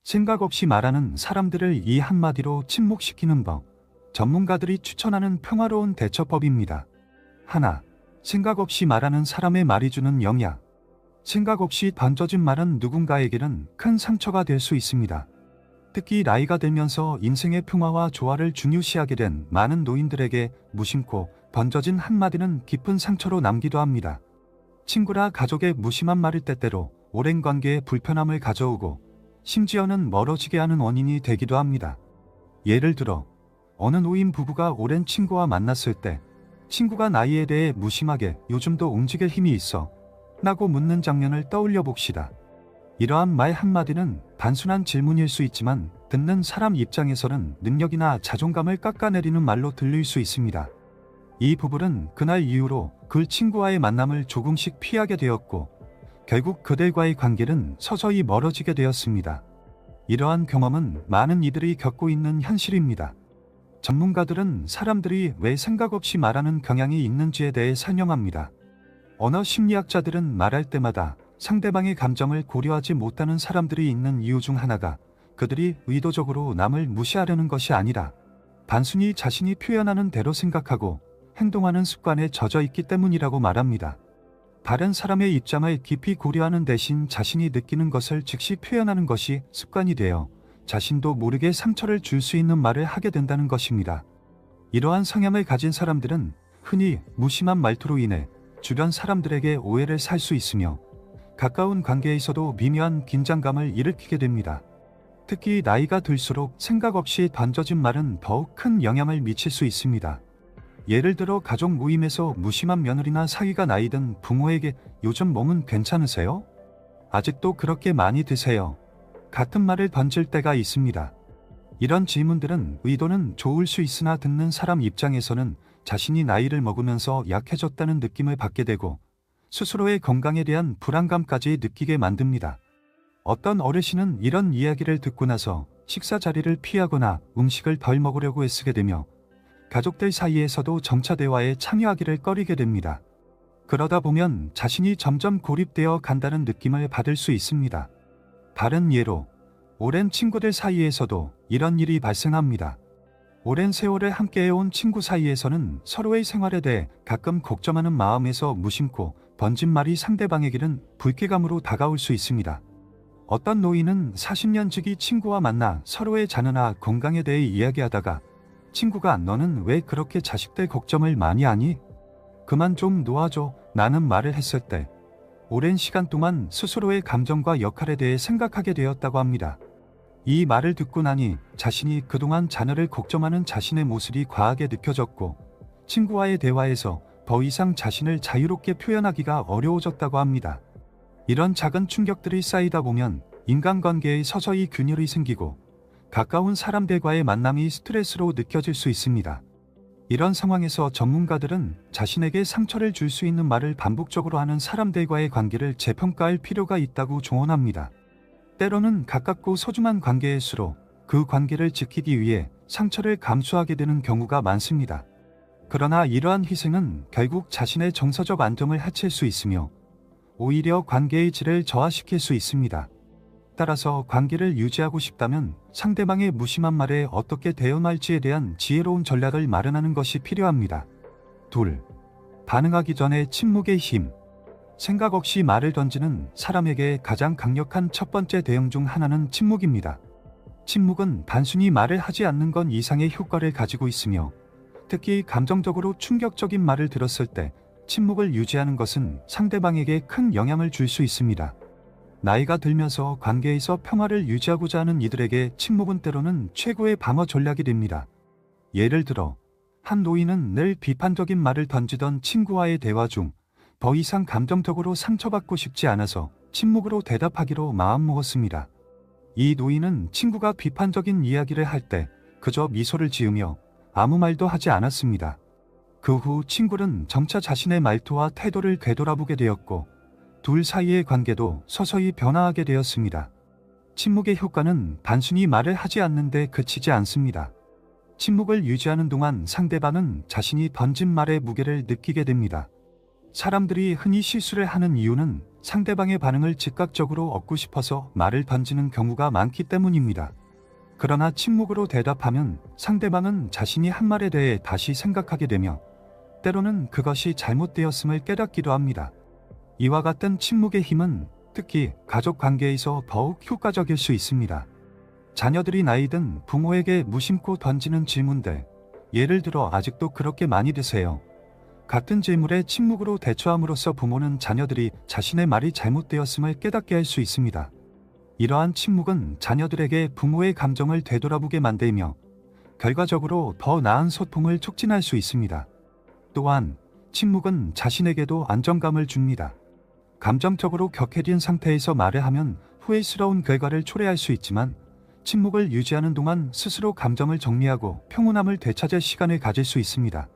생각 없이 말하는 사람들을 이 한마디로 침묵시키는 법. 전문가들이 추천하는 평화로운 대처법입니다. 하나, 생각 없이 말하는 사람의 말이 주는 영향. 생각 없이 던져진 말은 누군가에게는 큰 상처가 될 수 있습니다. 특히 나이가 들면서 인생의 평화와 조화를 중요시하게 된 많은 노인들에게 무심코 던져진 한마디는 깊은 상처로 남기도 합니다. 친구나 가족의 무심한 말이 때때로 오랜 관계에 불편함을 가져오고 심지어는 멀어지게 하는 원인이 되기도 합니다. 예를 들어 어느 노인 부부가 오랜 친구와 만났을 때 친구가 나이에 대해 무심하게 요즘도 움직일 힘이 있어? 라고 묻는 장면을 떠올려 봅시다. 이러한 말 한마디는 단순한 질문일 수 있지만 듣는 사람 입장에서는 능력이나 자존감을 깎아내리는 말로 들릴 수 있습니다. 이 부부는 그날 이후로 그 친구와의 만남을 조금씩 피하게 되었고 결국 그들과의 관계는 서서히 멀어지게 되었습니다. 이러한 경험은 많은 이들이 겪고 있는 현실입니다. 전문가들은 사람들이 왜 생각 없이 말하는 경향이 있는지에 대해 설명합니다. 언어 심리학자들은 말할 때마다 상대방의 감정을 고려하지 못하는 사람들이 있는 이유 중 하나가 그들이 의도적으로 남을 무시하려는 것이 아니라 단순히 자신이 표현하는 대로 생각하고 행동하는 습관에 젖어 있기 때문이라고 말합니다. 다른 사람의 입장을 깊이 고려하는 대신 자신이 느끼는 것을 즉시 표현하는 것이 습관이 되어 자신도 모르게 상처를 줄 수 있는 말을 하게 된다는 것입니다. 이러한 성향을 가진 사람들은 흔히 무심한 말투로 인해 주변 사람들에게 오해를 살 수 있으며 가까운 관계에서도 미묘한 긴장감을 일으키게 됩니다. 특히 나이가 들수록 생각 없이 던져진 말은 더욱 큰 영향을 미칠 수 있습니다. 예를 들어 가족 모임에서 무심한 며느리나 사위가 나이 든 부모에게 요즘 몸은 괜찮으세요? 아직도 그렇게 많이 드세요? 같은 말을 던질 때가 있습니다. 이런 질문들은 의도는 좋을 수 있으나 듣는 사람 입장에서는 자신이 나이를 먹으면서 약해졌다는 느낌을 받게 되고 스스로의 건강에 대한 불안감까지 느끼게 만듭니다. 어떤 어르신은 이런 이야기를 듣고 나서 식사 자리를 피하거나 음식을 덜 먹으려고 애쓰게 되며 가족들 사이에서도 점차 대화에 참여하기를 꺼리게 됩니다. 그러다 보면 자신이 점점 고립되어 간다는 느낌을 받을 수 있습니다. 다른 예로 오랜 친구들 사이에서도 이런 일이 발생합니다. 오랜 세월을 함께해온 친구 사이에서는 서로의 생활에 대해 가끔 걱정하는 마음에서 무심코 던진 말이 상대방에게는 불쾌감으로 다가올 수 있습니다. 어떤 노인은 40년 지기 친구와 만나 서로의 자녀나 건강에 대해 이야기하다가 친구가 너는 왜 그렇게 자식들 걱정을 많이 하니? 그만 좀 놓아줘 라는 말을 했을 때 오랜 시간 동안 스스로의 감정과 역할에 대해 생각하게 되었다고 합니다. 이 말을 듣고 나니 자신이 그동안 자녀를 걱정하는 자신의 모습이 과하게 느껴졌고 친구와의 대화에서 더 이상 자신을 자유롭게 표현하기가 어려워졌다고 합니다. 이런 작은 충격들이 쌓이다 보면 인간관계에 서서히 균열이 생기고 가까운 사람들과의 만남이 스트레스로 느껴질 수 있습니다. 이런 상황에서 전문가들은 자신에게 상처를 줄 수 있는 말을 반복적으로 하는 사람들과의 관계를 재평가할 필요가 있다고 조언합니다. 때로는 가깝고 소중한 관계일수록 그 관계를 지키기 위해 상처를 감수하게 되는 경우가 많습니다. 그러나 이러한 희생은 결국 자신의 정서적 안정을 해칠 수 있으며 오히려 관계의 질을 저하시킬 수 있습니다. 따라서 관계를 유지하고 싶다면 상대방의 무심한 말에 어떻게 대응할지에 대한 지혜로운 전략을 마련하는 것이 필요합니다. 2. 반응하기 전에 침묵의 힘. 생각 없이 말을 던지는 사람에게 가장 강력한 첫 번째 대응 중 하나는 침묵입니다. 침묵은 단순히 말을 하지 않는 것 이상의 효과를 가지고 있으며 특히 감정적으로 충격적인 말을 들었을 때 침묵을 유지하는 것은 상대방에게 큰 영향을 줄 수 있습니다. 나이가 들면서 관계에서 평화를 유지하고자 하는 이들에게 침묵은 때로는 최고의 방어 전략이 됩니다. 예를 들어 한 노인은 늘 비판적인 말을 던지던 친구와의 대화 중 더 이상 감정적으로 상처받고 싶지 않아서 침묵으로 대답하기로 마음먹었습니다. 이 노인은 친구가 비판적인 이야기를 할 때 그저 미소를 지으며 아무 말도 하지 않았습니다. 그 후 친구는 점차 자신의 말투와 태도를 되돌아보게 되었고 둘 사이의 관계도 서서히 변화하게 되었습니다. 침묵의 효과는 단순히 말을 하지 않는데 그치지 않습니다. 침묵을 유지하는 동안 상대방은 자신이 던진 말의 무게를 느끼게 됩니다. 사람들이 흔히 실수를 하는 이유는 상대방의 반응을 즉각적으로 얻고 싶어서 말을 던지는 경우가 많기 때문입니다. 그러나 침묵으로 대답하면 상대방은 자신이 한 말에 대해 다시 생각하게 되며 때로는 그것이 잘못되었음을 깨닫기도 합니다. 이와 같은 침묵의 힘은 특히 가족 관계에서 더욱 효과적일 수 있습니다. 자녀들이 나이든 부모에게 무심코 던지는 질문들, 예를 들어 아직도 그렇게 많이 드세요? 같은 질문에 침묵으로 대처함으로써 부모는 자녀들이 자신의 말이 잘못되었음을 깨닫게 할 수 있습니다. 이러한 침묵은 자녀들에게 부모의 감정을 되돌아보게 만들며 결과적으로 더 나은 소통을 촉진할 수 있습니다. 또한 침묵은 자신에게도 안정감을 줍니다. 감정적으로 격해진 상태에서 말을 하면 후회스러운 결과를 초래할 수 있지만 침묵을 유지하는 동안 스스로 감정을 정리하고 평온함을 되찾을 시간을 가질 수 있습니다.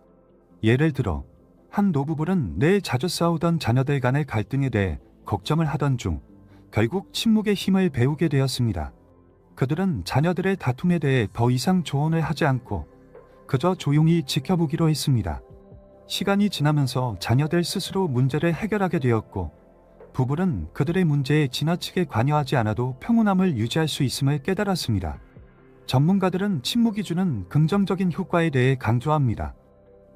예를 들어 한 노부부는 늘 자주 싸우던 자녀들 간의 갈등에 대해 걱정을 하던 중 결국 침묵의 힘을 배우게 되었습니다. 그들은 자녀들의 다툼에 대해 더 이상 조언을 하지 않고 그저 조용히 지켜보기로 했습니다. 시간이 지나면서 자녀들 스스로 문제를 해결하게 되었고 부부는 그들의 문제에 지나치게 관여하지 않아도 평온함을 유지할 수 있음을 깨달았습니다. 전문가들은 침묵이 주는 긍정적인 효과에 대해 강조합니다.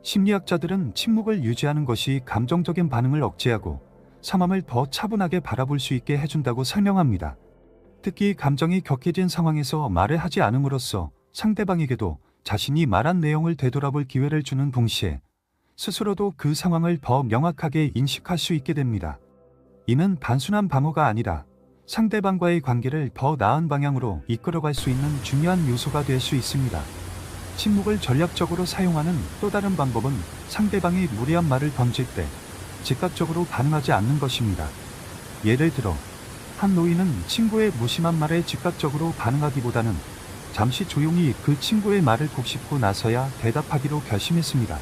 심리학자들은 침묵을 유지하는 것이 감정적인 반응을 억제하고 상황을 더 차분하게 바라볼 수 있게 해준다고 설명합니다. 특히 감정이 격해진 상황에서 말을 하지 않음으로써 상대방에게도 자신이 말한 내용을 되돌아볼 기회를 주는 동시에 스스로도 그 상황을 더 명확하게 인식할 수 있게 됩니다. 이는 단순한 방어가 아니라 상대방과의 관계를 더 나은 방향으로 이끌어갈 수 있는 중요한 요소가 될 수 있습니다. 침묵을 전략적으로 사용하는 또 다른 방법은 상대방이 무례한 말을 던질 때 즉각적으로 반응하지 않는 것입니다. 예를 들어 한 노인은 친구의 무심한 말에 즉각적으로 반응하기보다는 잠시 조용히 그 친구의 말을 곱씹고 나서야 대답하기로 결심했습니다.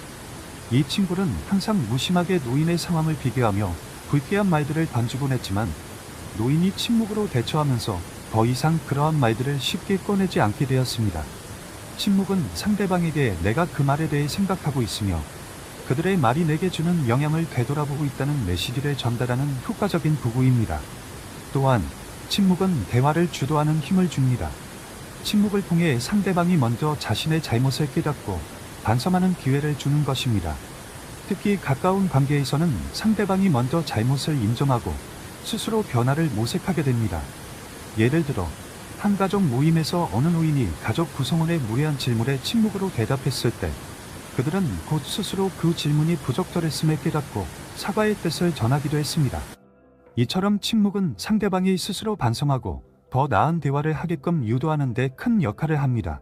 이 친구는 항상 무심하게 노인의 상황을 비교하며 불쾌한 말들을 던지곤 했지만 노인이 침묵으로 대처하면서 더 이상 그러한 말들을 쉽게 꺼내지 않게 되었습니다. 침묵은 상대방에게 내가 그 말에 대해 생각하고 있으며 그들의 말이 내게 주는 영향을 되돌아보고 있다는 메시지를 전달하는 효과적인 도구입니다. 또한 침묵은 대화를 주도하는 힘을 줍니다. 침묵을 통해 상대방이 먼저 자신의 잘못을 깨닫고 반성하는 기회를 주는 것입니다. 특히 가까운 관계에서는 상대방이 먼저 잘못을 인정하고 스스로 변화를 모색하게 됩니다. 예를 들어 한 가족 모임에서 어느 노인이 가족 구성원의 무례한 질문에 침묵으로 대답했을 때 그들은 곧 스스로 그 질문이 부적절했음을 깨닫고 사과의 뜻을 전하기도 했습니다. 이처럼 침묵은 상대방이 스스로 반성하고 더 나은 대화를 하게끔 유도하는 데 큰 역할을 합니다.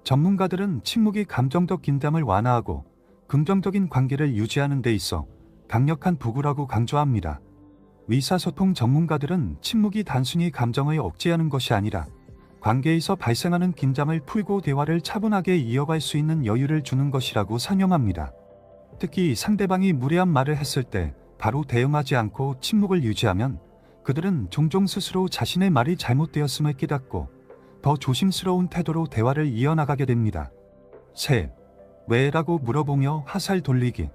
전문가들은 침묵이 감정적 긴장을 완화하고 긍정적인 관계를 유지하는 데 있어 강력한 도구라고 강조합니다. 의사소통 전문가들은 침묵이 단순히 감정을 억제하는 것이 아니라 관계에서 발생하는 긴장을 풀고 대화를 차분하게 이어갈 수 있는 여유를 주는 것이라고 설명합니다. 특히 상대방이 무례한 말을 했을 때 바로 대응하지 않고 침묵을 유지하면 그들은 종종 스스로 자신의 말이 잘못되었음을 깨닫고 더 조심스러운 태도로 대화를 이어나가게 됩니다. 왜라고 물어보며 화살 돌리기.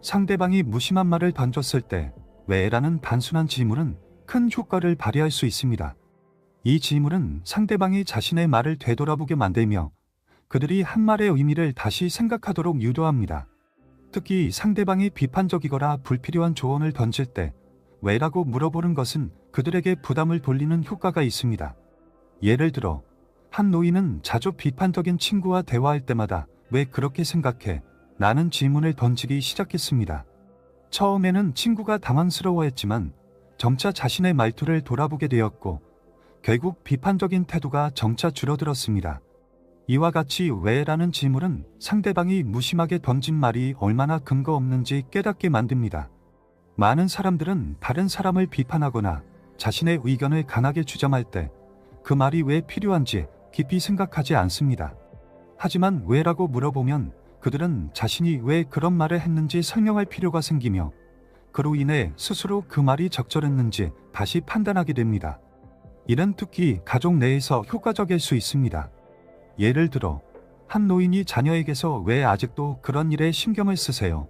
상대방이 무심한 말을 던졌을 때 왜라는 단순한 질문은 큰 효과를 발휘할 수 있습니다. 이 질문은 상대방이 자신의 말을 되돌아보게 만들며 그들이 한 말의 의미를 다시 생각하도록 유도합니다. 특히 상대방이 비판적이거나 불필요한 조언을 던질 때 왜라고 물어보는 것은 그들에게 부담을 돌리는 효과가 있습니다. 예를 들어 한 노인은 자주 비판적인 친구와 대화할 때마다 왜 그렇게 생각해? 라는 질문을 던지기 시작했습니다. 처음에는 친구가 당황스러워했지만 점차 자신의 말투를 돌아보게 되었고 결국 비판적인 태도가 점차 줄어들었습니다. 이와 같이 왜라는 질문은 상대방이 무심하게 던진 말이 얼마나 근거 없는지 깨닫게 만듭니다. 많은 사람들은 다른 사람을 비판하거나 자신의 의견을 강하게 주장할 때 그 말이 왜 필요한지 깊이 생각하지 않습니다. 하지만 왜라고 물어보면 그들은 자신이 왜 그런 말을 했는지 설명할 필요가 생기며 그로 인해 스스로 그 말이 적절했는지 다시 판단하게 됩니다. 이는 특히 가족 내에서 효과적일 수 있습니다. 예를 들어 한 노인이 자녀에게서 왜 아직도 그런 일에 신경을 쓰세요?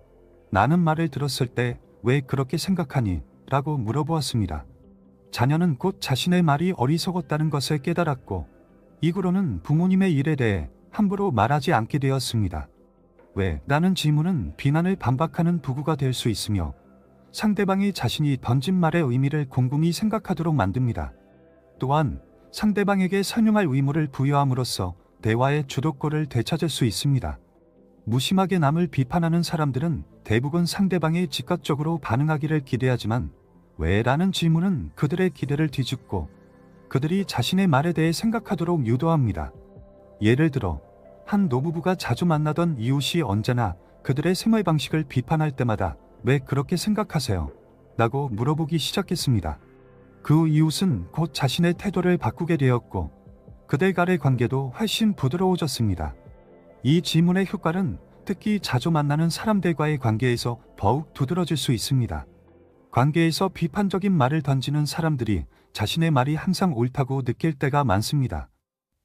라는 말을 들었을 때 왜 그렇게 생각하니? 라고 물어보았습니다. 자녀는 곧 자신의 말이 어리석었다는 것을 깨달았고 이후로는 부모님의 일에 대해 함부로 말하지 않게 되었습니다. 왜? 라는 질문은 비난을 반박하는 도구가 될 수 있으며 상대방이 자신이 던진 말의 의미를 곰곰이 생각하도록 만듭니다. 또한 상대방에게 설명할 의무를 부여함으로써 대화의 주도권을 되찾을 수 있습니다. 무심하게 남을 비판하는 사람들은 대부분 상대방이 즉각적으로 반응하기를 기대하지만 왜? 라는 질문은 그들의 기대를 뒤집고 그들이 자신의 말에 대해 생각하도록 유도합니다. 예를 들어 한 노부부가 자주 만나던 이웃이 언제나 그들의 생활 방식을 비판할 때마다 왜 그렇게 생각하세요? 라고 물어보기 시작했습니다. 그 이웃은 곧 자신의 태도를 바꾸게 되었고 그들 간의 관계도 훨씬 부드러워졌습니다. 이 질문의 효과는 특히 자주 만나는 사람들과의 관계에서 더욱 두드러질 수 있습니다. 관계에서 비판적인 말을 던지는 사람들이 자신의 말이 항상 옳다고 느낄 때가 많습니다.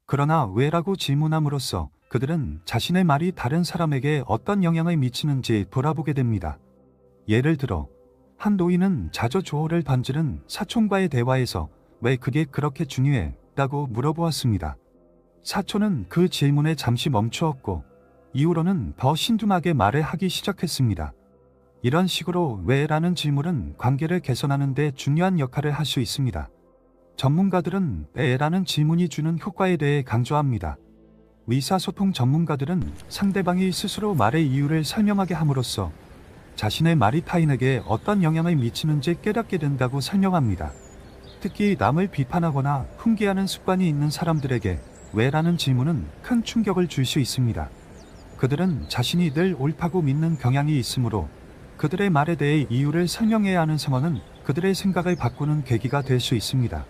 그러나 왜라고 질문함으로써 그들은 자신의 말이 다른 사람에게 어떤 영향을 미치는지 돌아보게 됩니다. 예를 들어 한 노인은 자주 조언을 던지는 사촌과의 대화에서 왜 그게 그렇게 중요해? 라고 물어보았습니다. 사촌은 그 질문에 잠시 멈추었고 이후로는 더 신중하게 말을 하기 시작했습니다. 이런 식으로 왜? 라는 질문은 관계를 개선하는 데 중요한 역할을 할 수 있습니다. 전문가들은 왜? 라는 질문이 주는 효과에 대해 강조합니다. 의사소통 전문가들은 상대방이 스스로 말의 이유를 설명하게 함으로써 자신의 말이 타인에게 어떤 영향을 미치는지 깨닫게 된다고 설명합니다. 특히 남을 비판하거나 훈계하는 습관이 있는 사람들에게 왜? 라는 질문은 큰 충격을 줄 수 있습니다. 그들은 자신이 늘 옳다고 믿는 경향이 있으므로 그들의 말에 대해 이유를 설명해야 하는 상황은 그들의 생각을 바꾸는 계기가 될 수 있습니다.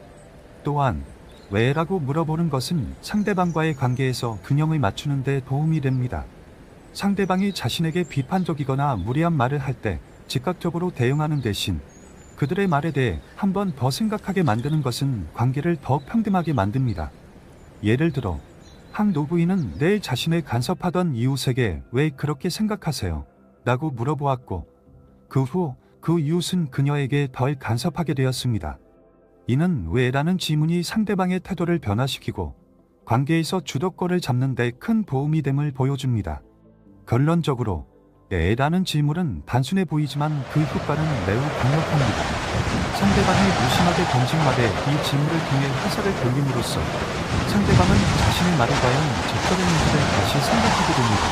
또한 왜? 라고 물어보는 것은 상대방과의 관계에서 균형을 맞추는 데 도움이 됩니다. 상대방이 자신에게 비판적이거나 무리한 말을 할 때 즉각적으로 대응하는 대신 그들의 말에 대해 한 번 더 생각하게 만드는 것은 관계를 더 평등하게 만듭니다. 예를 들어 한 노부인은 늘 자신을 간섭하던 이웃에게 왜 그렇게 생각하세요? 라고 물어보았고 그 후 그 이웃은 그녀에게 덜 간섭하게 되었습니다. 이는 왜? 라는 질문이 상대방의 태도를 변화시키고 관계에서 주도권을 잡는 데 큰 도움이 됨을 보여줍니다. 결론적으로 왜? 라는 질문은 단순해 보이지만 그 효과는 매우 강력합니다. 상대방이 무심하게 던진 말에 이 질문을 통해 화살을 돌림으로써 상대방은 자신의 말에 과연 적절했는지를 다시 생각하게 됩니다.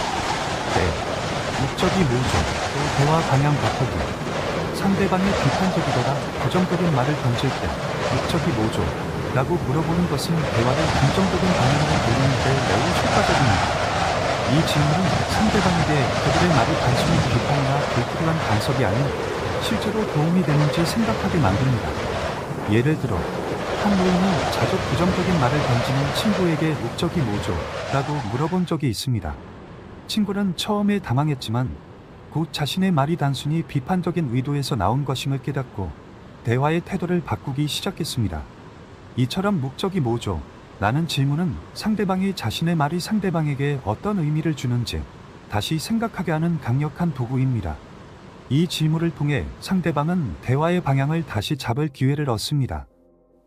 네. 목적이 뭐죠? 또 대화 방향 바꾸기. 상대방이 비판적이거나 부정적인 말을 던질 때 목적이 뭐죠? 라고 물어보는 것은 대화를 긍정적인 방향으로 돌리는 데 매우 효과적입니다. 이 질문은 상대방에게 그들의 말이 단순히 비판이나 불필요한 간섭이 아닌 실제로 도움이 되는지 생각하게 만듭니다. 예를 들어 한 노인이 자주 부정적인 말을 던지는 친구에게 목적이 뭐죠? 라고 물어본 적이 있습니다. 친구는 처음에 당황했지만 곧 자신의 말이 단순히 비판적인 의도에서 나온 것임을 깨닫고 대화의 태도를 바꾸기 시작했습니다. 이처럼 목적이 뭐죠? 라는 질문은 상대방이 자신의 말이 상대방에게 어떤 의미를 주는지 다시 생각하게 하는 강력한 도구입니다. 이 질문을 통해 상대방은 대화의 방향을 다시 잡을 기회를 얻습니다.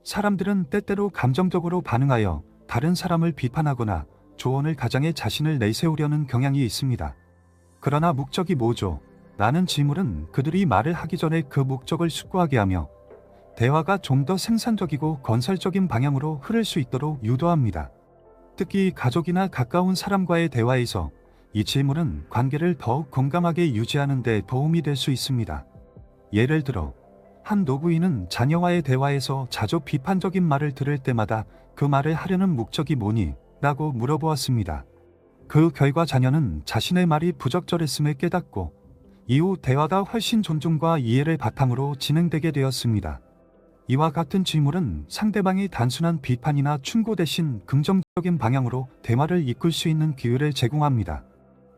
사람들은 때때로 감정적으로 반응하여 다른 사람을 비판하거나 조언을 가장해 자신을 내세우려는 경향이 있습니다. 그러나 목적이 뭐죠? 라는 질문은 그들이 말을 하기 전에 그 목적을 숙고하게 하며 대화가 좀 더 생산적이고 건설적인 방향으로 흐를 수 있도록 유도합니다. 특히 가족이나 가까운 사람과의 대화에서 이 질문은 관계를 더욱 공감하게 유지하는 데 도움이 될 수 있습니다. 예를 들어 한 노부인은 자녀와의 대화에서 자주 비판적인 말을 들을 때마다 그 말을 하려는 목적이 뭐니? 라고 물어보았습니다. 그 결과 자녀는 자신의 말이 부적절했음을 깨닫고 이후 대화가 훨씬 존중과 이해를 바탕으로 진행되게 되었습니다. 이와 같은 질문은 상대방이 단순한 비판이나 충고 대신 긍정적인 방향으로 대화를 이끌 수 있는 기회를 제공합니다.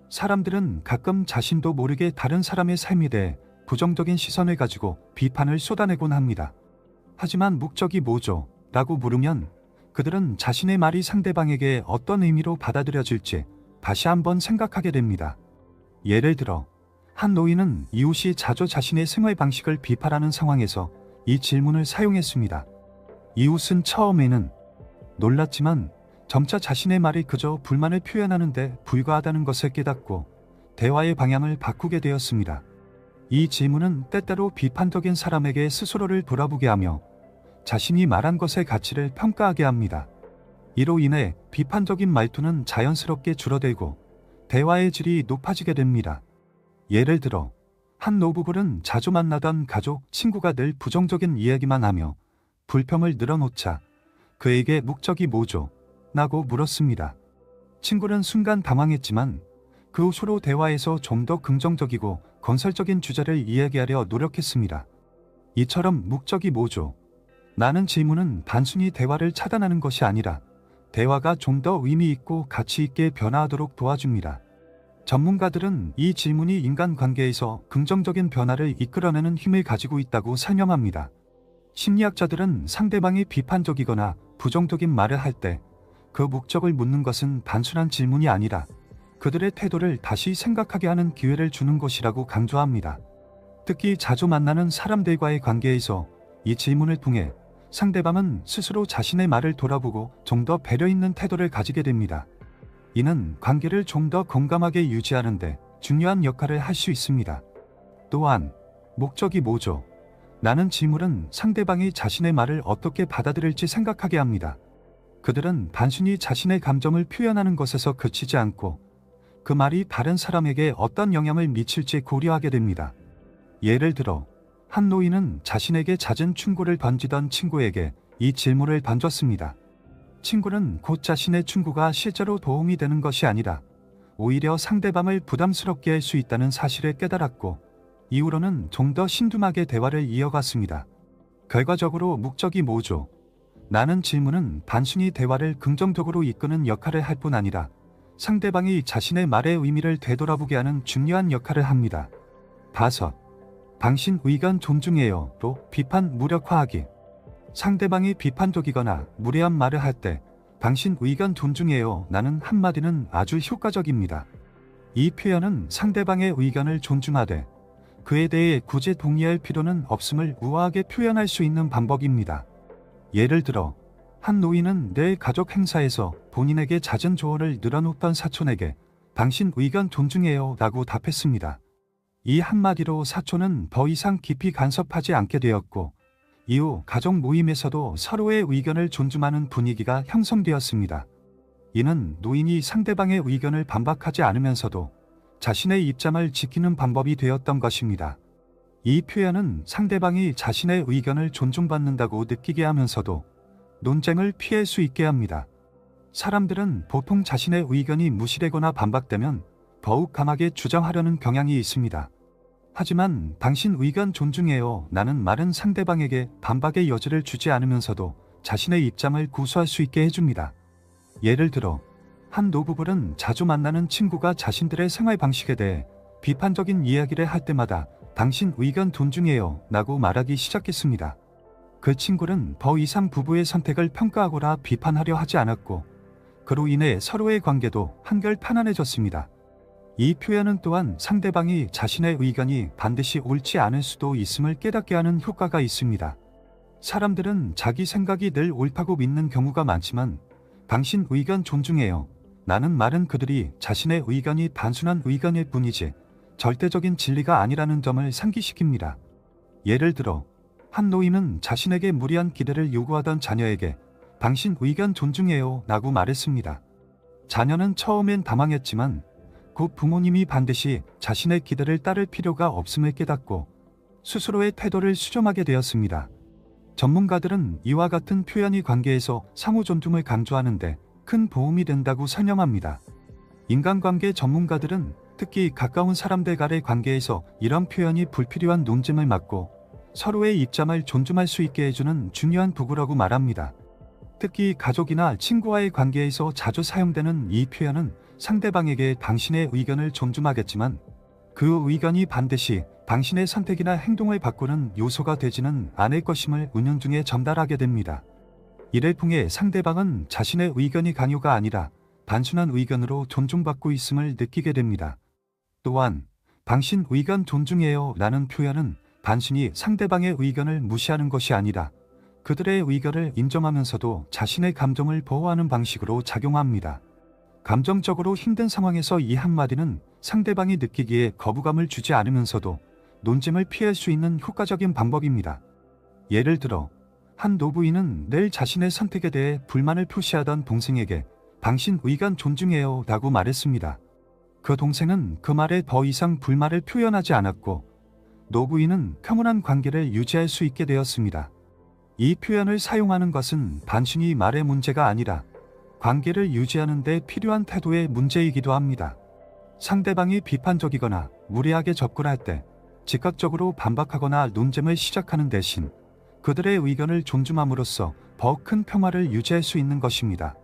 사람들은 가끔 자신도 모르게 다른 사람의 삶에 대해 부정적인 시선을 가지고 비판을 쏟아내곤 합니다. 하지만 목적이 뭐죠? 라고 물으면 그들은 자신의 말이 상대방에게 어떤 의미로 받아들여질지 다시 한번 생각하게 됩니다. 예를 들어 한 노인은 이웃이 자주 자신의 생활 방식을 비판하는 상황에서 이 질문을 사용했습니다. 이웃은 처음에는 놀랐지만 점차 자신의 말이 그저 불만을 표현하는 데 불과하다는 것을 깨닫고 대화의 방향을 바꾸게 되었습니다. 이 질문은 때때로 비판적인 사람에게 스스로를 돌아보게 하며 자신이 말한 것의 가치를 평가하게 합니다. 이로 인해 비판적인 말투는 자연스럽게 줄어들고 대화의 질이 높아지게 됩니다. 예를 들어 한 노부부는 자주 만나던 가족, 친구가 늘 부정적인 이야기만 하며 불평을 늘어놓자 그에게 목적이 뭐죠? 라고 물었습니다. 친구는 순간 당황했지만 그 후로 대화에서 좀 더 긍정적이고 건설적인 주제를 이야기하려 노력했습니다. 이처럼 목적이 뭐죠? 라는 질문은 단순히 대화를 차단하는 것이 아니라 대화가 좀 더 의미 있고 가치 있게 변화하도록 도와줍니다. 전문가들은 이 질문이 인간관계에서 긍정적인 변화를 이끌어내는 힘을 가지고 있다고 설명합니다. 심리학자들은 상대방이 비판적이거나 부정적인 말을 할 때 그 목적을 묻는 것은 단순한 질문이 아니라 그들의 태도를 다시 생각하게 하는 기회를 주는 것이라고 강조합니다. 특히 자주 만나는 사람들과의 관계에서 이 질문을 통해 상대방은 스스로 자신의 말을 돌아보고 좀 더 배려 있는 태도를 가지게 됩니다. 이는 관계를 좀 더 건강하게 유지하는 데 중요한 역할을 할 수 있습니다. 또한 목적이 뭐죠? 라는 질문은 상대방이 자신의 말을 어떻게 받아들일지 생각하게 합니다. 그들은 단순히 자신의 감정을 표현하는 것에서 그치지 않고 그 말이 다른 사람에게 어떤 영향을 미칠지 고려하게 됩니다. 예를 들어 한 노인은 자신에게 잦은 충고를 던지던 친구에게 이 질문을 던졌습니다. 친구는 곧 자신의 충고가 실제로 도움이 되는 것이 아니라 오히려 상대방을 부담스럽게 할 수 있다는 사실을 깨달았고 이후로는 좀 더 신중하게 대화를 이어갔습니다. 결과적으로 목적이 뭐죠? 라는 질문은 단순히 대화를 긍정적으로 이끄는 역할을 할 뿐 아니라 상대방이 자신의 말의 의미를 되돌아보게 하는 중요한 역할을 합니다. 5. 당신 의견 존중해요로 비판 무력화하기. 상대방이 비판적이거나 무례한 말을 할 때 당신 의견 존중해요 라는 한마디는 아주 효과적입니다. 이 표현은 상대방의 의견을 존중하되 그에 대해 굳이 동의할 필요는 없음을 우아하게 표현할 수 있는 방법입니다. 예를 들어 한 노인은 내일 가족 행사에서 본인에게 잦은 조언을 늘어놓던 사촌에게 당신 의견 존중해요 라고 답했습니다. 이 한마디로 사촌은 더 이상 깊이 간섭하지 않게 되었고 이후 가족 모임에서도 서로의 의견을 존중하는 분위기가 형성되었습니다. 이는 노인이 상대방의 의견을 반박하지 않으면서도 자신의 입장을 지키는 방법이 되었던 것입니다. 이 표현은 상대방이 자신의 의견을 존중받는다고 느끼게 하면서도 논쟁을 피할 수 있게 합니다. 사람들은 보통 자신의 의견이 무시되거나 반박되면 더욱 강하게 주장하려는 경향이 있습니다. 하지만 당신 의견 존중해요 라는 말은 상대방에게 반박의 여지를 주지 않으면서도 자신의 입장을 고수할 수 있게 해줍니다. 예를 들어 한 노부부는 자주 만나는 친구가 자신들의 생활 방식에 대해 비판적인 이야기를 할 때마다 당신 의견 존중해요 라고 말하기 시작했습니다. 그 친구는 더 이상 부부의 선택을 평가하거나 비판하려 하지 않았고 그로 인해 서로의 관계도 한결 편안해졌습니다. 이 표현은 또한 상대방이 자신의 의견이 반드시 옳지 않을 수도 있음을 깨닫게 하는 효과가 있습니다. 사람들은 자기 생각이 늘 옳다고 믿는 경우가 많지만 당신 의견 존중해요 라는 말은 그들이 자신의 의견이 단순한 의견일 뿐이지 절대적인 진리가 아니라는 점을 상기시킵니다. 예를 들어 한 노인은 자신에게 무리한 기대를 요구하던 자녀에게 당신 의견 존중해요 라고 말했습니다. 자녀는 처음엔 당황했지만 곧 부모님이 반드시 자신의 기대를 따를 필요가 없음을 깨닫고 스스로의 태도를 수정하게 되었습니다. 전문가들은 이와 같은 표현이 관계에서 상호 존중을 강조하는데 큰 도움이 된다고 설명합니다. 인간관계 전문가들은 특히 가까운 사람들 간의 관계에서 이런 표현이 불필요한 논쟁을 막고 서로의 입장을 존중할 수 있게 해주는 중요한 도구라고 말합니다. 특히 가족이나 친구와의 관계에서 자주 사용되는 이 표현은 상대방에게 당신의 의견을 존중하겠지만 그 의견이 반드시 당신의 선택이나 행동을 바꾸는 요소가 되지는 않을 것임을 은연중에 전달하게 됩니다. 이를 통해 상대방은 자신의 의견이 강요가 아니라 단순한 의견으로 존중받고 있음을 느끼게 됩니다. 또한 당신 의견 존중해요 라는 표현은 단순히 상대방의 의견을 무시하는 것이 아니라 그들의 의견을 인정하면서도 자신의 감정을 보호하는 방식으로 작용합니다. 감정적으로 힘든 상황에서 이 한마디는 상대방이 느끼기에 거부감을 주지 않으면서도 논쟁을 피할 수 있는 효과적인 방법입니다. 예를 들어 한 노부인은 늘 자신의 선택에 대해 불만을 표시하던 동생에게 당신 의견 존중해요 라고 말했습니다. 그 동생은 그 말에 더 이상 불만을 표현하지 않았고 노부인은 평온한 관계를 유지할 수 있게 되었습니다. 이 표현을 사용하는 것은 단순히 말의 문제가 아니라 관계를 유지하는 데 필요한 태도의 문제이기도 합니다. 상대방이 비판적이거나 무리하게 접근할 때 즉각적으로 반박하거나 논쟁을 시작하는 대신 그들의 의견을 존중함으로써 더 큰 평화를 유지할 수 있는 것입니다.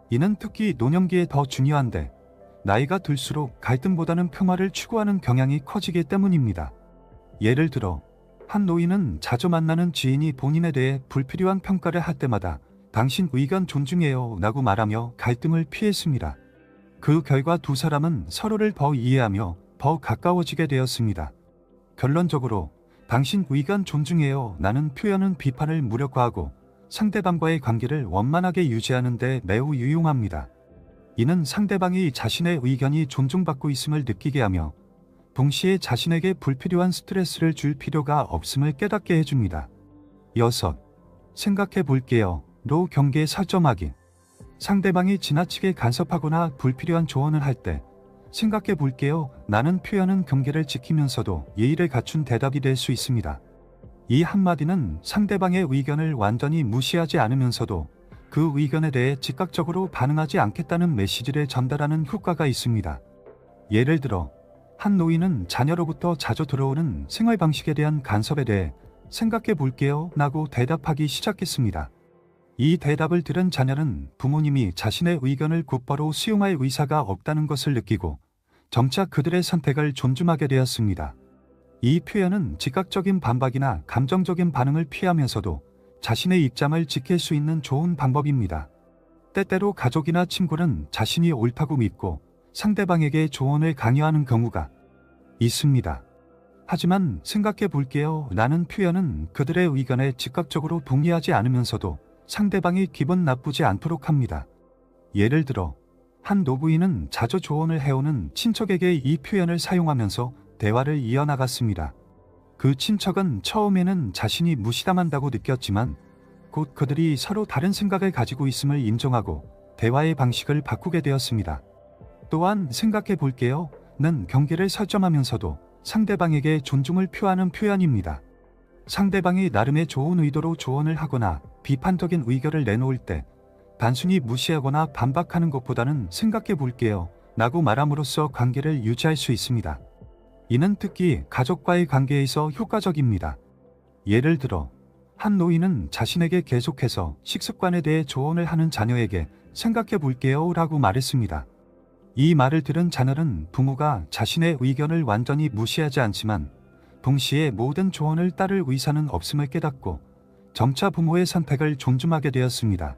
이는 특히 노년기에 더 중요한데 나이가 들수록 갈등보다는 평화를 추구하는 경향이 커지기 때문입니다. 예를 들어 한 노인은 자주 만나는 지인이 본인에 대해 불필요한 평가를 할 때마다 당신 의견 존중해요 라고 말하며 갈등을 피했습니다. 그 결과 두 사람은 서로를 더 이해하며 더 가까워지게 되었습니다. 결론적으로 당신 의견 존중해요 라는 표현은 비판을 무력화하고 상대방과의 관계를 원만하게 유지하는 데 매우 유용합니다. 이는 상대방이 자신의 의견이 존중받고 있음을 느끼게 하며 동시에 자신에게 불필요한 스트레스를 줄 필요가 없음을 깨닫게 해줍니다. 6. 생각해 볼게요. 로 경계 설정하기. 상대방이 지나치게 간섭하거나 불필요한 조언을 할 때 생각해 볼게요 라는 표현은 경계를 지키면서도 예의를 갖춘 대답이 될 수 있습니다. 이 한마디는 상대방의 의견을 완전히 무시하지 않으면서도 그 의견에 대해 즉각적으로 반응하지 않겠다는 메시지를 전달하는 효과가 있습니다. 예를 들어 한 노인은 자녀로부터 자주 들어오는 생활 방식에 대한 간섭에 대해 생각해 볼게요 라고 대답하기 시작했습니다. 이 대답을 들은 자녀는 부모님이 자신의 의견을 곧바로 수용할 의사가 없다는 것을 느끼고 점차 그들의 선택을 존중하게 되었습니다. 이 표현은 즉각적인 반박이나 감정적인 반응을 피하면서도 자신의 입장을 지킬 수 있는 좋은 방법입니다. 때때로 가족이나 친구는 자신이 옳다고 믿고 상대방에게 조언을 강요하는 경우가 있습니다. 하지만 생각해 볼게요 라는 표현은 그들의 의견에 즉각적으로 동의하지 않으면서도 상대방이 기분 나쁘지 않도록 합니다. 예를 들어 한 노부인은 자주 조언을 해오는 친척에게 이 표현을 사용하면서 대화를 이어나갔습니다. 그 친척은 처음에는 자신이 무시당한다고 느꼈지만 곧 그들이 서로 다른 생각을 가지고 있음을 인정하고 대화의 방식을 바꾸게 되었습니다. 또한 생각해 볼게요 는 경계를 설정하면서도 상대방에게 존중을 표하는 표현입니다. 상대방이 나름의 좋은 의도로 조언을 하거나 비판적인 의견을 내놓을 때 단순히 무시하거나 반박하는 것보다는 생각해 볼게요 라고 말함으로써 관계를 유지할 수 있습니다. 이는 특히 가족과의 관계에서 효과적입니다. 예를 들어 한 노인은 자신에게 계속해서 식습관에 대해 조언을 하는 자녀에게 생각해 볼게요 라고 말했습니다. 이 말을 들은 자녀는 부모가 자신의 의견을 완전히 무시하지 않지만 동시에 모든 조언을 따를 의사는 없음을 깨닫고 점차 부모의 선택을 존중하게 되었습니다.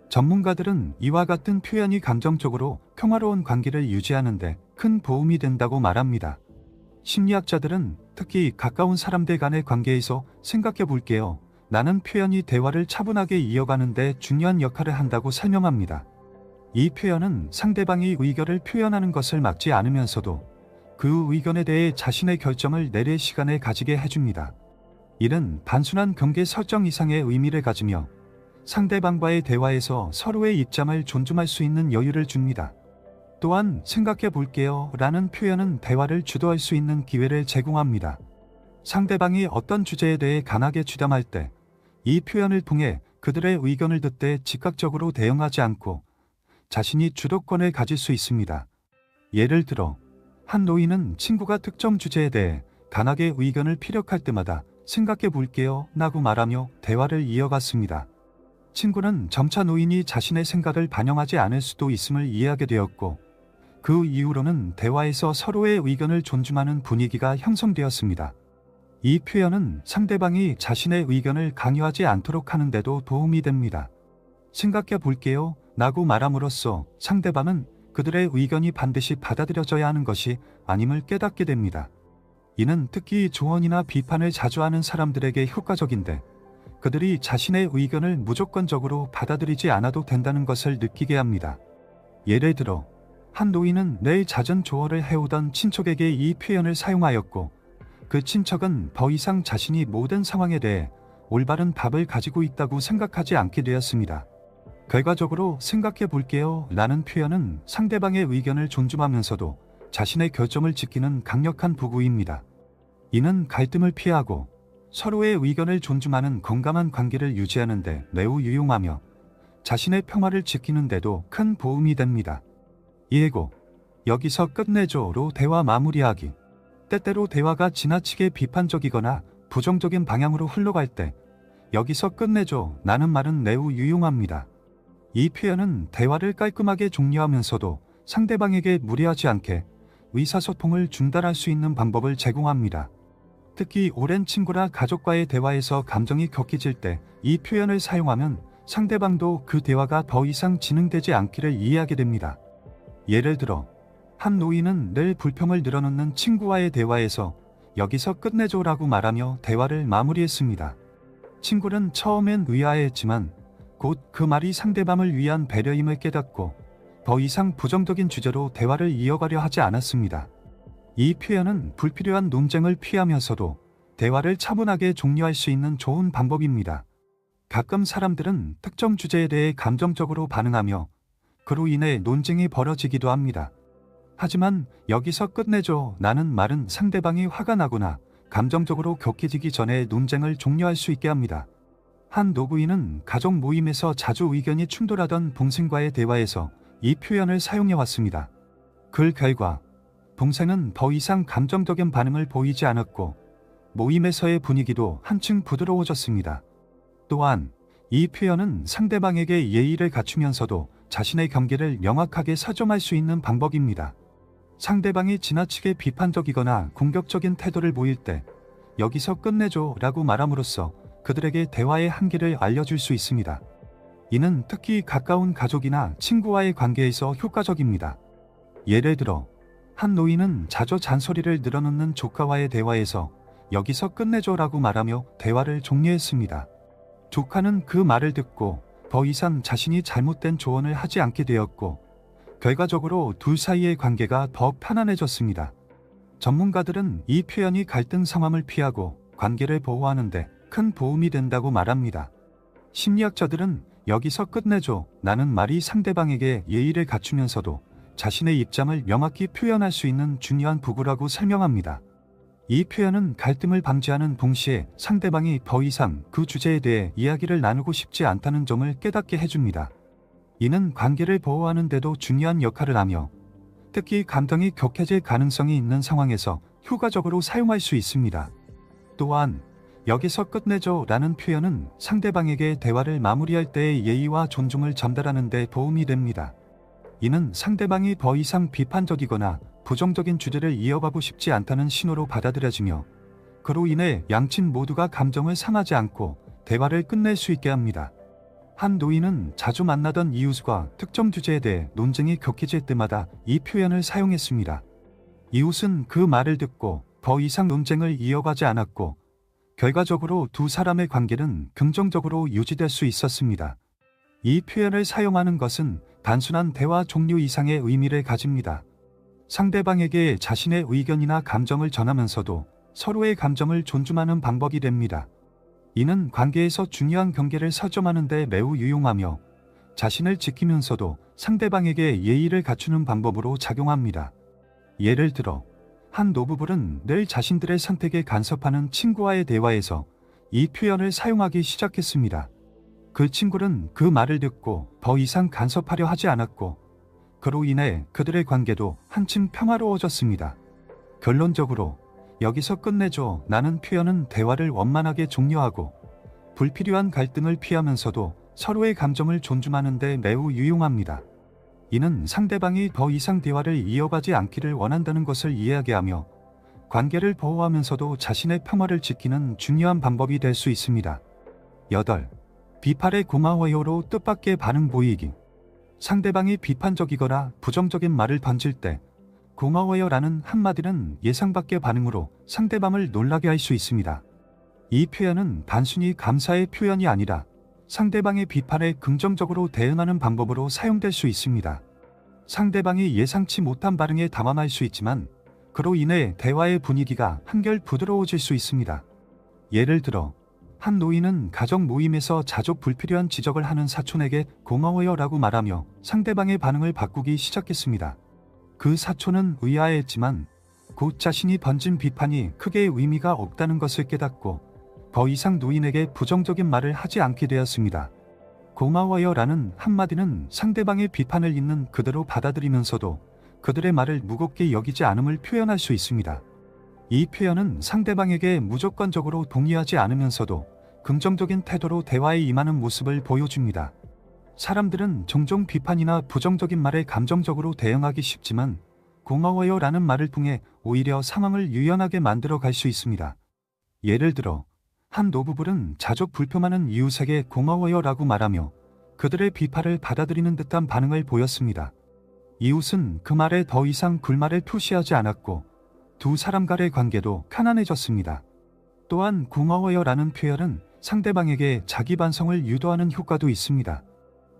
전문가들은 이와 같은 표현이 감정적으로 평화로운 관계를 유지하는 데 큰 도움이 된다고 말합니다. 심리학자들은 특히 가까운 사람들 간의 관계에서 생각해 볼게요 라는 표현이 대화를 차분하게 이어가는 데 중요한 역할을 한다고 설명합니다. 이 표현은 상대방이 의견을 표현하는 것을 막지 않으면서도 그 의견에 대해 자신의 결정을 내릴 시간을 가지게 해줍니다. 이는 단순한 경계 설정 이상의 의미를 가지며 상대방과의 대화에서 서로의 입장을 존중할 수 있는 여유를 줍니다. 또한 생각해 볼게요 라는 표현은 대화를 주도할 수 있는 기회를 제공합니다. 상대방이 어떤 주제에 대해 강하게 주장할 때 이 표현을 통해 그들의 의견을 듣되 즉각적으로 대응하지 않고 자신이 주도권을 가질 수 있습니다. 예를 들어 한 노인은 친구가 특정 주제에 대해 강하게 의견을 피력할 때마다 생각해 볼게요 라고 말하며 대화를 이어갔습니다. 친구는 점차 노인이 자신의 생각을 반영하지 않을 수도 있음을 이해하게 되었고 그 이후로는 대화에서 서로의 의견을 존중하는 분위기가 형성되었습니다. 이 표현은 상대방이 자신의 의견을 강요하지 않도록 하는 데도 도움이 됩니다. 생각해 볼게요 라고 말함으로써 상대방은 그들의 의견이 반드시 받아들여져야 하는 것이 아님을 깨닫게 됩니다. 이는 특히 조언이나 비판을 자주 하는 사람들에게 효과적인데, 그들이 자신의 의견을 무조건적으로 받아들이지 않아도 된다는 것을 느끼게 합니다. 예를 들어 한 노인은 늘 잦은 조언을 해오던 친척에게 이 표현을 사용하였고, 그 친척은 더 이상 자신이 모든 상황에 대해 올바른 답을 가지고 있다고 생각하지 않게 되었습니다. 결과적으로 생각해 볼게요 라는 표현은 상대방의 의견을 존중하면서도 자신의 결정을 지키는 강력한 도구입니다. 이는 갈등을 피하고 서로의 의견을 존중하는 건강한 관계를 유지하는 데 매우 유용하며 자신의 평화를 지키는 데도 큰 도움이 됩니다. 예고, 여기서 끝내죠로 대화 마무리하기. 때때로 대화가 지나치게 비판적이거나 부정적인 방향으로 흘러갈 때 여기서 끝내죠 라는 말은 매우 유용합니다. 이 표현은 대화를 깔끔하게 종료하면서도 상대방에게 무리하지 않게 의사소통을 중단할 수 있는 방법을 제공합니다. 특히 오랜 친구나 가족과의 대화에서 감정이 격해질 때 이 표현을 사용하면 상대방도 그 대화가 더 이상 진행되지 않기를 이해하게 됩니다. 예를 들어 한 노인은 늘 불평을 늘어놓는 친구와의 대화에서 여기서 끝내줘라고 말하며 대화를 마무리했습니다. 친구는 처음엔 의아해했지만 곧 그 말이 상대방을 위한 배려임을 깨닫고 더 이상 부정적인 주제로 대화를 이어가려 하지 않았습니다. 이 표현은 불필요한 논쟁을 피하면서도 대화를 차분하게 종료할 수 있는 좋은 방법입니다. 가끔 사람들은 특정 주제에 대해 감정적으로 반응하며 그로 인해 논쟁이 벌어지기도 합니다. 하지만 여기서 끝내줘 라는 말은 상대방이 화가 나거나 감정적으로 격해지기 전에 논쟁을 종료할 수 있게 합니다. 한 노부인은 가족 모임에서 자주 의견이 충돌하던 동생과의 대화에서 이 표현을 사용해 왔습니다. 그 결과 동생은 더 이상 감정적인 반응을 보이지 않았고 모임에서의 분위기도 한층 부드러워졌습니다. 또한 이 표현은 상대방에게 예의를 갖추면서도 자신의 경계를 명확하게 설정할 수 있는 방법입니다. 상대방이 지나치게 비판적이거나 공격적인 태도를 보일 때 여기서 끝내줘 라고 말함으로써 그들에게 대화의 한계를 알려줄 수 있습니다. 이는 특히 가까운 가족이나 친구와의 관계에서 효과적입니다. 예를 들어 한 노인은 자주 잔소리를 늘어놓는 조카와의 대화에서 여기서 끝내줘 라고 말하며 대화를 종료했습니다. 조카는 그 말을 듣고 더 이상 자신이 잘못된 조언을 하지 않게 되었고 결과적으로 둘 사이의 관계가 더 편안해졌습니다. 전문가들은 이 표현이 갈등 상황을 피하고 관계를 보호하는 데 큰 도움이 된다고 말합니다. 심리학자들은 여기서 끝내줘 라는 말이 상대방에게 예의를 갖추면서도 자신의 입장을 명확히 표현할 수 있는 중요한 도구라고 설명합니다. 이 표현은 갈등을 방지하는 동시에 상대방이 더 이상 그 주제에 대해 이야기를 나누고 싶지 않다는 점을 깨닫게 해줍니다. 이는 관계를 보호하는 데도 중요한 역할을 하며 특히 감정이 격해질 가능성이 있는 상황에서 효과적으로 사용할 수 있습니다. 또한 여기서 끝내줘 라는 표현은 상대방에게 대화를 마무리할 때의 예의와 존중을 전달하는 데 도움이 됩니다. 이는 상대방이 더 이상 비판적이거나 부정적인 주제를 이어가고 싶지 않다는 신호로 받아들여지며 그로 인해 양측 모두가 감정을 상하지 않고 대화를 끝낼 수 있게 합니다. 한 노인은 자주 만나던 이웃과 특정 주제에 대해 논쟁이 격해질 때마다 이 표현을 사용했습니다. 이웃은 그 말을 듣고 더 이상 논쟁을 이어가지 않았고 결과적으로 두 사람의 관계는 긍정적으로 유지될 수 있었습니다. 이 표현을 사용하는 것은 단순한 대화 종료 이상의 의미를 가집니다. 상대방에게 자신의 의견이나 감정을 전하면서도 서로의 감정을 존중하는 방법이 됩니다. 이는 관계에서 중요한 경계를 설정하는 데 매우 유용하며 자신을 지키면서도 상대방에게 예의를 갖추는 방법으로 작용합니다. 예를 들어 한 노부부는 늘 자신들의 선택에 간섭하는 친구와의 대화에서 이 표현을 사용하기 시작했습니다. 그 친구는 그 말을 듣고 더 이상 간섭하려 하지 않았고 그로 인해 그들의 관계도 한층 평화로워졌습니다. 결론적으로 여기서 끝내줘 라는 표현은 대화를 원만하게 종료하고 불필요한 갈등을 피하면서도 서로의 감정을 존중하는 데 매우 유용합니다. 이는 상대방이 더 이상 대화를 이어가지 않기를 원한다는 것을 이해하게 하며 관계를 보호하면서도 자신의 평화를 지키는 중요한 방법이 될 수 있습니다. 8. 비판에 고마워요로 뜻밖의 반응 보이기. 상대방이 비판적이거나 부정적인 말을 던질 때 고마워요 라는 한마디는 예상 밖의 반응으로 상대방을 놀라게 할 수 있습니다. 이 표현은 단순히 감사의 표현이 아니라 상대방의 비판에 긍정적으로 대응하는 방법으로 사용될 수 있습니다. 상대방이 예상치 못한 반응에 당황할 수 있지만 그로 인해 대화의 분위기가 한결 부드러워질 수 있습니다. 예를 들어 한 노인은 가정 모임에서 자주 불필요한 지적을 하는 사촌에게 고마워요 라고 말하며 상대방의 반응을 바꾸기 시작했습니다. 그 사촌은 의아해했지만 곧 자신이 던진 비판이 크게 의미가 없다는 것을 깨닫고 더 이상 노인에게 부정적인 말을 하지 않게 되었습니다. 고마워요 라는 한마디는 상대방의 비판을 있는 그대로 받아들이면서도 그들의 말을 무겁게 여기지 않음을 표현할 수 있습니다. 이 표현은 상대방에게 무조건적으로 동의하지 않으면서도 긍정적인 태도로 대화에 임하는 모습을 보여줍니다. 사람들은 종종 비판이나 부정적인 말에 감정적으로 대응하기 쉽지만 고마워요 라는 말을 통해 오히려 상황을 유연하게 만들어 갈 수 있습니다. 예를 들어 한 노부부는 자주 불평하는 이웃에게 고마워요 라고 말하며 그들의 비판을 받아들이는 듯한 반응을 보였습니다. 이웃은 그 말에 더 이상 불만을 표시하지 않았고 두 사람 간의 관계도 편안해졌습니다. 또한 고마워요 라는 표현은 상대방에게 자기 반성을 유도하는 효과도 있습니다.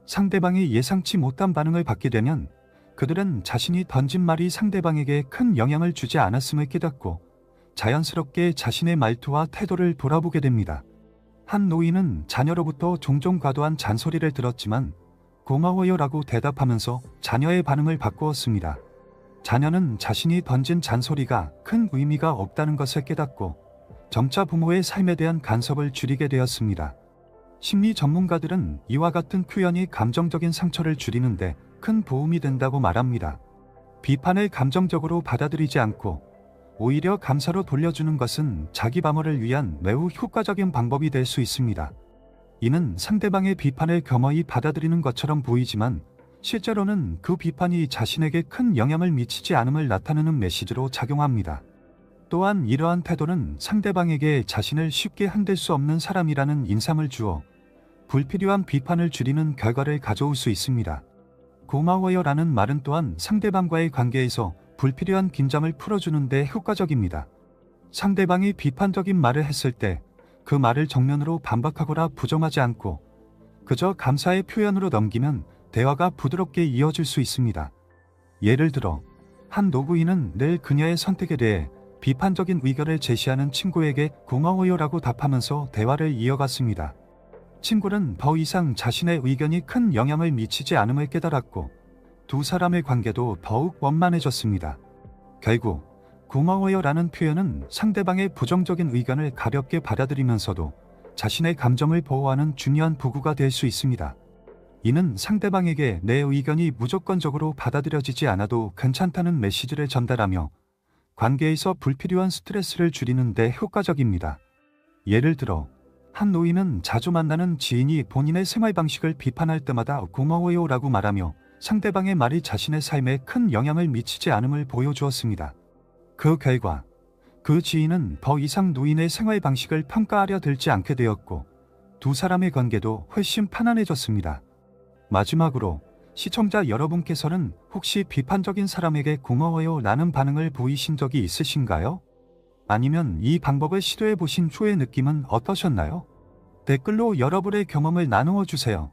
상대방이 예상치 못한 반응을 받게 되면 그들은 자신이 던진 말이 상대방에게 큰 영향을 주지 않았음을 깨닫고 자연스럽게 자신의 말투와 태도를 돌아보게 됩니다. 한 노인은 자녀로부터 종종 과도한 잔소리를 들었지만 고마워요 라고 대답하면서 자녀의 반응을 바꾸었습니다. 자녀는 자신이 던진 잔소리가 큰 의미가 없다는 것을 깨닫고 점차 부모의 삶에 대한 간섭을 줄이게 되었습니다. 심리 전문가들은 이와 같은 표현이 감정적인 상처를 줄이는데 큰 도움이 된다고 말합니다. 비판을 감정적으로 받아들이지 않고 오히려 감사로 돌려주는 것은 자기 방어를 위한 매우 효과적인 방법이 될 수 있습니다. 이는 상대방의 비판을 겸허히 받아들이는 것처럼 보이지만 실제로는 그 비판이 자신에게 큰 영향을 미치지 않음을 나타내는 메시지로 작용합니다. 또한 이러한 태도는 상대방에게 자신을 쉽게 흔들 수 없는 사람이라는 인상을 주어 불필요한 비판을 줄이는 결과를 가져올 수 있습니다. 고마워요 라는 말은 또한 상대방과의 관계에서 불필요한 긴장을 풀어주는 데 효과적입니다. 상대방이 비판적인 말을 했을 때 그 말을 정면으로 반박하거나 부정하지 않고 그저 감사의 표현으로 넘기면 대화가 부드럽게 이어질 수 있습니다. 예를 들어 한 노부인은 늘 그녀의 선택에 대해 비판적인 의견을 제시하는 친구에게 고마워요 라고 답하면서 대화를 이어갔습니다. 친구는 더 이상 자신의 의견이 큰 영향을 미치지 않음을 깨달았고 두 사람의 관계도 더욱 원만해졌습니다. 결국 고마워요 라는 표현은 상대방의 부정적인 의견을 가볍게 받아들이면서도 자신의 감정을 보호하는 중요한 도구가 될 수 있습니다. 이는 상대방에게 내 의견이 무조건적으로 받아들여지지 않아도 괜찮다는 메시지를 전달하며 관계에서 불필요한 스트레스를 줄이는 데 효과적입니다. 예를 들어 한 노인은 자주 만나는 지인이 본인의 생활 방식을 비판할 때마다 고마워요 라고 말하며 상대방의 말이 자신의 삶에 큰 영향을 미치지 않음을 보여주었습니다. 그 결과 그 지인은 더 이상 노인의 생활 방식을 평가하려 들지 않게 되었고 두 사람의 관계도 훨씬 편안해졌습니다. 마지막으로 시청자 여러분께서는 혹시 비판적인 사람에게 고마워요 라는 반응을 보이신 적이 있으신가요? 아니면 이 방법을 시도해 보신 후의 느낌은 어떠셨나요? 댓글로 여러분의 경험을 나누어 주세요.